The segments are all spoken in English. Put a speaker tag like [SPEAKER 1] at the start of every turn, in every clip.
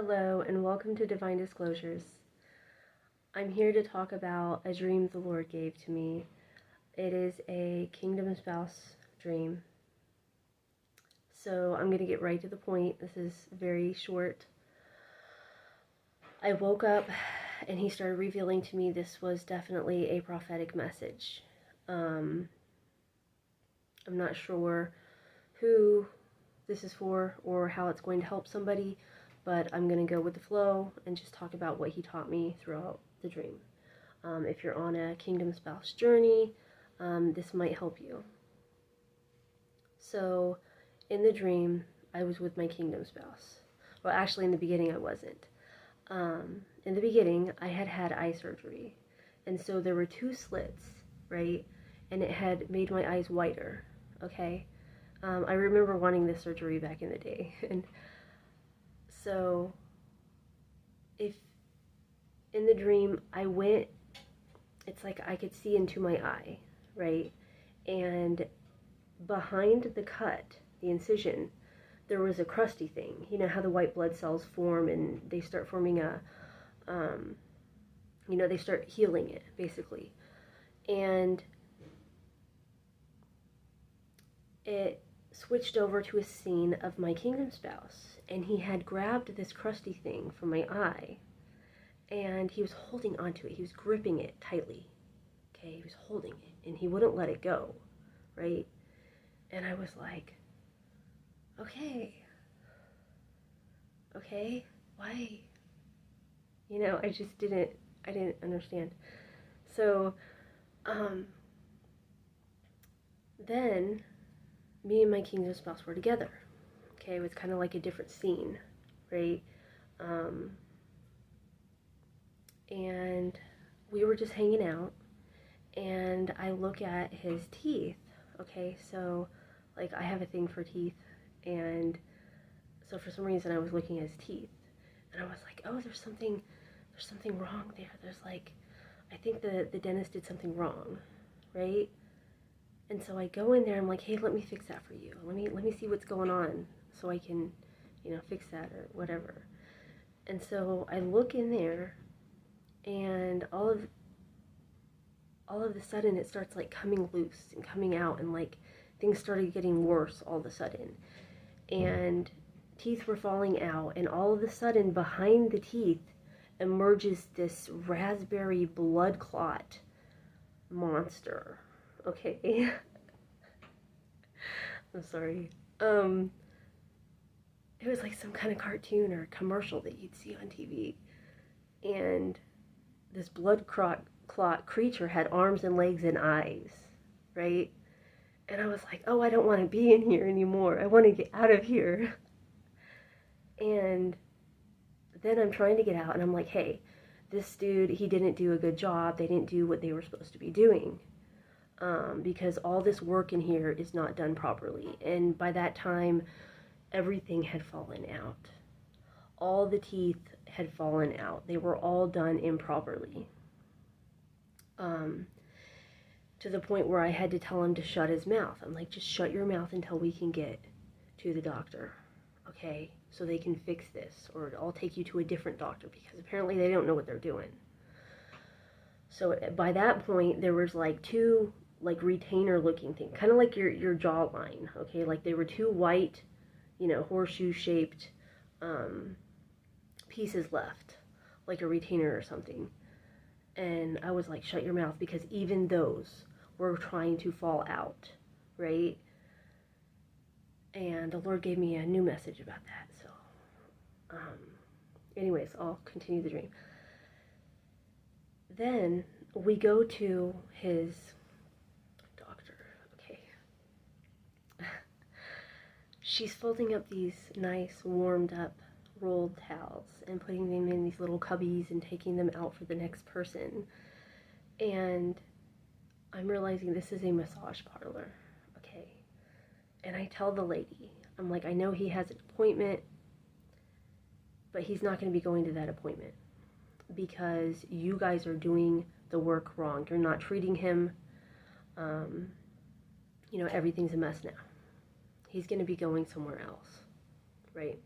[SPEAKER 1] Hello, and welcome to Divine Disclosures. I'm here to talk about a dream the Lord gave to me. It is a kingdom spouse dream. So I'm going to get right to the point. This is very short. I woke up and he started revealing to me this was definitely a prophetic message. I'm not sure who this is for or how it's going to help somebody, but I'm going to go with the flow and just talk about what he taught me throughout the dream. If you're on a kingdom spouse journey, this might help you. So, in the dream, I was with my kingdom spouse. Well, actually, in the beginning, I wasn't. In the beginning, I had eye surgery. And so there were two slits, right? And it had made my eyes whiter, okay? I remember wanting this surgery back in the day. And so, if in the dream I went, it's like I could see into my eye, right? And behind the cut, the incision, there was a crusty thing. You know how the white blood cells form and they start forming they start healing it, basically. And it switched over to a scene of my kingdom spouse, and he had grabbed this crusty thing from my eye, and he was holding onto it. He was gripping it tightly. Okay, he was holding it, and he wouldn't let it go, right? And I was like, okay, why? I just didn't understand. So, then me and my kingdom spouse were together. Okay, it was kind of like a different scene, right? And we were just hanging out, and I look at his teeth. Okay, so like I have a thing for teeth, and so for some reason I was looking at his teeth, and I was like, oh, there's something wrong there. There's like, I think the dentist did something wrong, right? And so I go in there, I'm like, hey, let me fix that for you. Let me see what's going on so I can, fix that or whatever. And so I look in there, and all of a sudden it starts like coming loose and coming out, and like things started getting worse all of a sudden. And teeth were falling out, and all of a sudden behind the teeth emerges this raspberry blood clot monster. Okay. I'm sorry. It was like some kind of cartoon or commercial that you'd see on TV. And this blood clot creature had arms and legs and eyes, right? And I was like, oh, I don't want to be in here anymore. I want to get out of here. And then I'm trying to get out, and I'm like, hey, this dude, he didn't do a good job. They didn't do what they were supposed to be doing. Because all this work in here is not done properly. And by that time, everything had fallen out. All the teeth had fallen out. They were all done improperly. To the point where I had to tell him to shut his mouth. I'm like, just shut your mouth until we can get to the doctor, okay? So they can fix this, or I'll take you to a different doctor, because apparently they don't know what they're doing. So by that point, there was like two like retainer looking thing, kind of like your jawline, okay? Like they were two white, horseshoe shaped pieces left, like a retainer or something. And I was like, shut your mouth, because even those were trying to fall out, right? And the Lord gave me a new message about that. So anyways, I'll continue the dream. Then we go to his doctor. Okay. She's folding up these nice warmed up rolled towels and putting them in these little cubbies and taking them out for the next person. And I'm realizing this is a massage parlor, okay? And I tell the lady, I'm like, I know he has an appointment, but he's not going to be going to that appointment because you guys are doing the work wrong. You're not treating him. Everything's a mess now. He's going to be going somewhere else, right?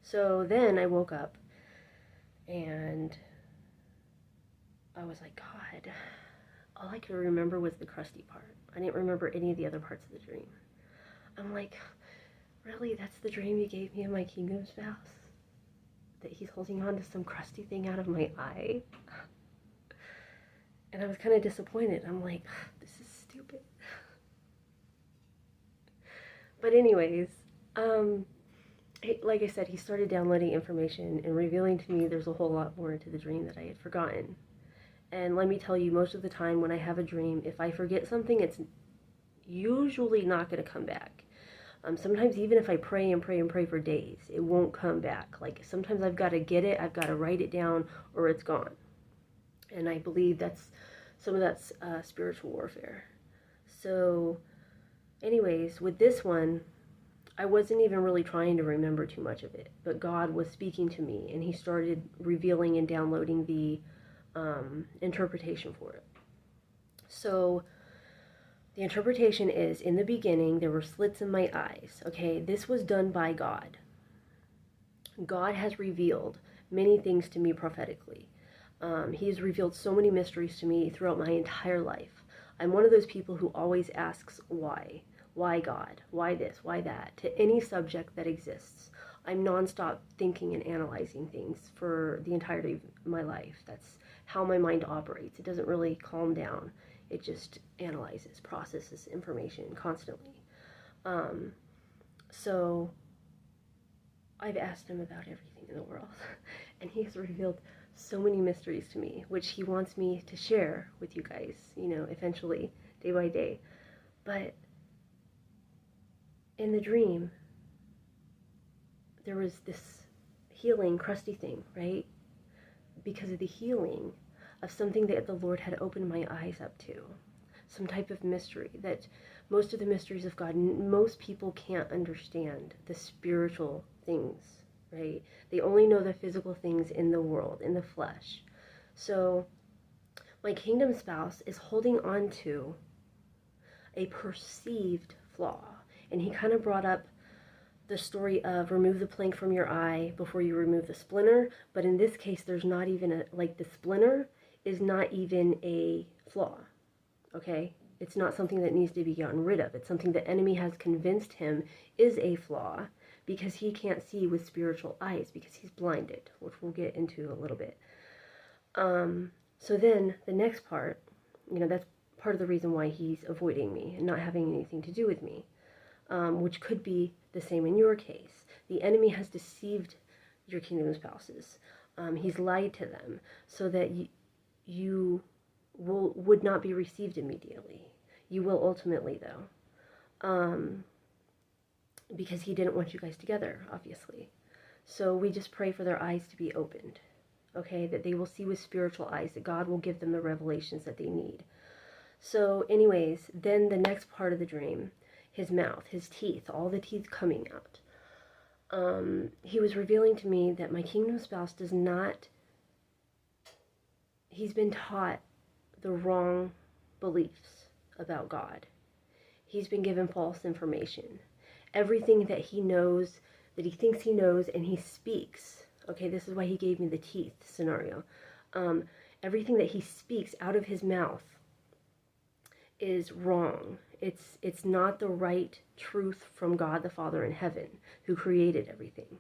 [SPEAKER 1] So then I woke up and I was like, God, all I could remember was the crusty part. I didn't remember any of the other parts of the dream. I'm like, really? That's the dream you gave me of my kingdom spouse? That he's holding on to some crusty thing out of my eye? And I was kind of disappointed. I'm like, this is stupid. But anyways, like I said, he started downloading information and revealing to me there's a whole lot more to the dream that I had forgotten. And let me tell you, most of the time when I have a dream, if I forget something, it's usually not going to come back. Sometimes even if I pray and pray and pray for days, it won't come back. Like sometimes I've got to get it, I've got to write it down, or it's gone. And I believe that's some of that's spiritual warfare. So anyways, with this one, I wasn't even really trying to remember too much of it, but God was speaking to me, and he started revealing and downloading the interpretation for it. So the interpretation is, in the beginning, there were slits in my eyes. Okay, this was done by God. God has revealed many things to me prophetically. He has revealed so many mysteries to me throughout my entire life. I'm one of those people who always asks why. Why God? Why this? Why that? To any subject that exists. I'm nonstop thinking and analyzing things for the entirety of my life. That's how my mind operates. It doesn't really calm down. It just analyzes, processes information constantly. So I've asked him about everything in the world, and he has revealed so many mysteries to me, which he wants me to share with you guys, eventually, day by day. But in the dream, there was this healing, crusty thing, right? Because of the healing of something that the Lord had opened my eyes up to, some type of mystery that most of the mysteries of God, most people can't understand the spiritual things, right? They only know the physical things in the world, in the flesh. So my kingdom spouse is holding on to a perceived flaw. And he kind of brought up the story of remove the plank from your eye before you remove the splinter. But in this case, there's not even the splinter is not even a flaw, okay? It's not something that needs to be gotten rid of. It's something the enemy has convinced him is a flaw because he can't see with spiritual eyes because he's blinded, which we'll get into a little bit. So then the next part, that's part of the reason why he's avoiding me and not having anything to do with me, which could be the same in your case. The enemy has deceived your kingdom spouses. He's lied to them so that you would not be received immediately. You will ultimately, though, because he didn't want you guys together, obviously. So we just pray for their eyes to be opened, okay, that they will see with spiritual eyes, that God will give them the revelations that they need. So anyways, then the next part of the dream, his mouth, his teeth, all the teeth coming out. He was revealing to me that my kingdom spouse does not, he's been taught the wrong beliefs about God. He's been given false information. Everything that he knows, that he thinks he knows, and he speaks. Okay, this is why he gave me the teeth scenario. Everything that he speaks out of his mouth is wrong. It's not the right truth from God the Father in heaven, who created everything.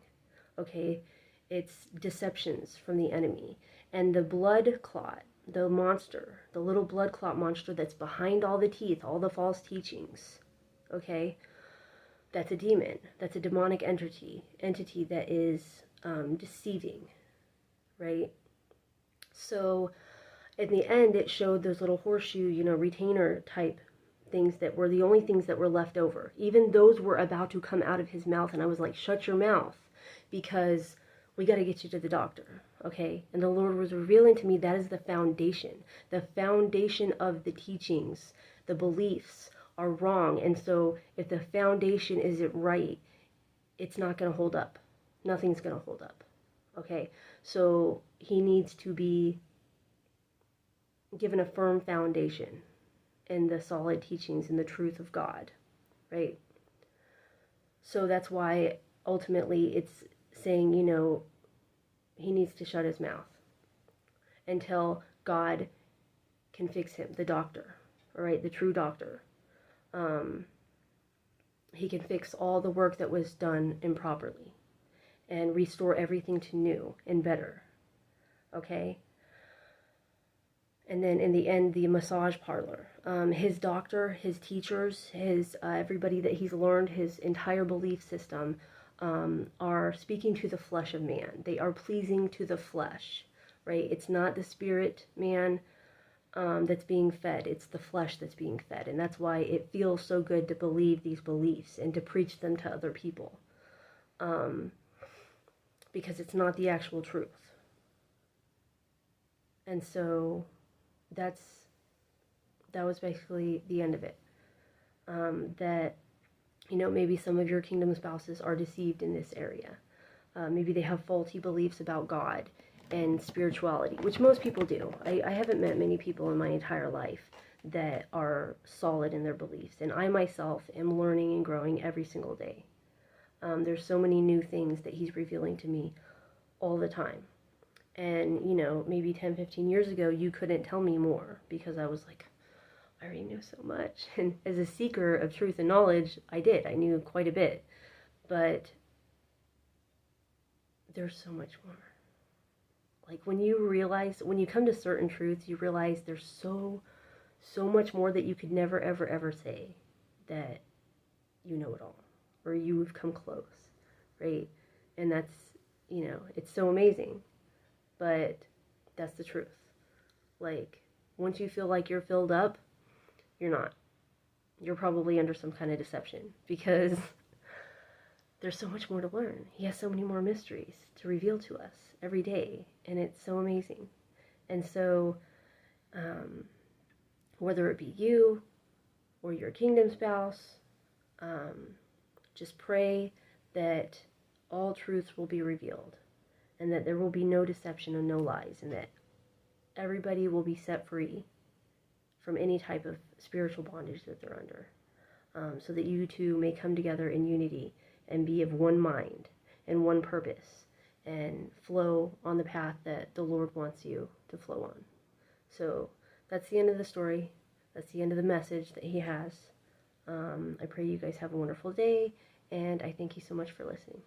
[SPEAKER 1] Okay, it's deceptions from the enemy. And the blood clot, the monster, the little blood clot monster that's behind all the teeth, all the false teachings, okay, that's a demon. That's a demonic entity that is deceiving, right? So in the end, it showed those little horseshoe, retainer type things that were the only things that were left over. Even those were about to come out of his mouth, and I was like, shut your mouth, because we got to get you to the doctor, okay? And the Lord was revealing to me that is the foundation of the teachings. The beliefs are wrong, and so if the foundation isn't right, it's not going to hold up. Nothing's going to hold up, okay? So he needs to be given a firm foundation in the solid teachings and the truth of God, right? So that's why ultimately it's saying, he needs to shut his mouth until God can fix him, the doctor, all right, the true doctor. He can fix all the work that was done improperly and restore everything to new and better, okay? And then in the end, the massage parlor. His doctor, his teachers, his everybody that he's learned, his entire belief system are speaking to the flesh of man. They are pleasing to the flesh, right? It's not the spirit man that's being fed. It's the flesh that's being fed. And that's why it feels so good to believe these beliefs and to preach them to other people. Because it's not the actual truth. And so that was basically the end of it. That, maybe some of your kingdom spouses are deceived in this area. Maybe they have faulty beliefs about God and spirituality, which most people do. I haven't met many people in my entire life that are solid in their beliefs. And I myself am learning and growing every single day. There's so many new things that he's revealing to me all the time. And, maybe 10, 15 years ago, you couldn't tell me more because I was like, I already knew so much. And as a seeker of truth and knowledge, I knew quite a bit. But there's so much more. Like when you come to certain truths, you realize there's so much more that you could never, ever, ever say that you know it all or you've come close, right? And that's, it's so amazing. But that's the truth. Like, once you feel like you're filled up, you're not. You're probably under some kind of deception because there's so much more to learn. He has so many more mysteries to reveal to us every day, and it's so amazing. And so, whether it be you or your kingdom spouse, just pray that all truths will be revealed and that there will be no deception and no lies, and that everybody will be set free from any type of spiritual bondage that they're under, so that you two may come together in unity and be of one mind and one purpose and flow on the path that the Lord wants you to flow on. So that's the end of the story. That's the end of the message that he has. I pray you guys have a wonderful day, and I thank you so much for listening.